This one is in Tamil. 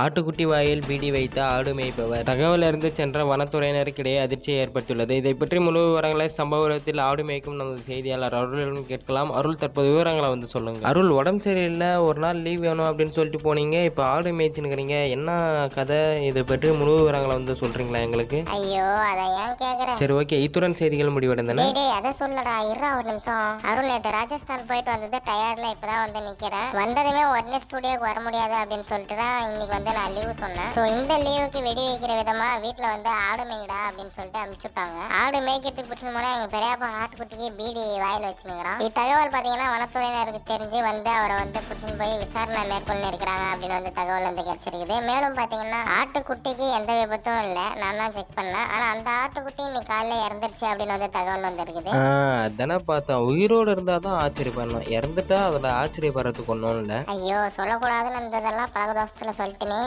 ஆட்டுக்குட்டி வாயில் பீடி வைத்த ஆடு மேய்ப்பவர் தகவல் அறிந்து சென்ற வனத்துறையினருக்கிடையே அதிர்ச்சியை ஏற்படுத்தியுள்ளது. இதை பற்றி முழு விவரங்களை சம்பவ இடத்தில் ஆடு மேய்க்கும் நமது செய்தியாளர் அருளிடம் கேட்கலாம். அருள், தற்போது விவரங்களை சொல்லுங்க. அருள், உடம்பு சரியில்லை, ஒரு நாள் லீவ் வேணும் அப்படின்னு சொல்லிட்டு போனீங்க, இப்போ ஆடு மேய்ச்சினுக்கிறீங்க, என்ன கதை? இதை பற்றி முழு விவரங்களை சொல்றீங்களா எங்களுக்கு? ஐயோ, அதை ஏன் கேக்குற? சரி, ஓகே. இத்துடன் செய்திகள் முடிவடைந்தன. அதை சொல்லடா, இருடா ஒரு நிமிஷம். அருள், நேற்று ராஜஸ்தான் போயிட்டு வந்தது டயர்ட்ல இப்பதான் நிக்கிறேன். வந்ததுமே உடனே ஸ்டுடியோக்கு வர முடியாது அப்படின்னு சொல்லிட்டு தான் இன்னைக்கு நான் லீவு சொன்னேன். சோ இந்த லீவுக்கு வெடி வைக்கிற விதமா வீட்டுல ஆடு மேய்டா அப்படின்னு சொல்லிட்டு அனுப்பிச்சுட்டாங்க. ஆடு மேய்க்கிறதுக்கு பிடிச்ச போனா எங்க பெரியப்பா ஆட்டுக்குட்டிக்கு பீடி வாயில் வச்சுக்கிறான். இத்தகவல் பாத்தீங்கன்னா வனத்துறையினருக்கு தெரிஞ்சு அவரை பிடிச்சின்னு போய் விசாரணை மேற்கொள்ள இருக்கிறாங்க அப்படின்னு தகவல் கிடைச்சிருக்குது. மேலும் பாத்தீங்கன்னா ஆட்டுக்குட்டிக்கு எந்த விபத்தும் இல்லை, நான் தான் செக் பண்ணேன். ஆனா அந்த ஆட்டுக்குட்டி இன்னைக்கு காலையில இறந்துருச்சு அப்படின்னு தகவல் வந்திருக்குது. அதானே பார்த்தேன். உயிரோடு இருந்தாதான் ஆச்சரியப்படணும், இறந்துட்டா அதுல ஆச்சரியப்படுறதுக்கு ஒன்றும் இல்லை. ஐயோ, சொல்லக்கூடாதுன்னு இருந்ததெல்லாம் பழக தோசத்துல சொல்லிட்டுனே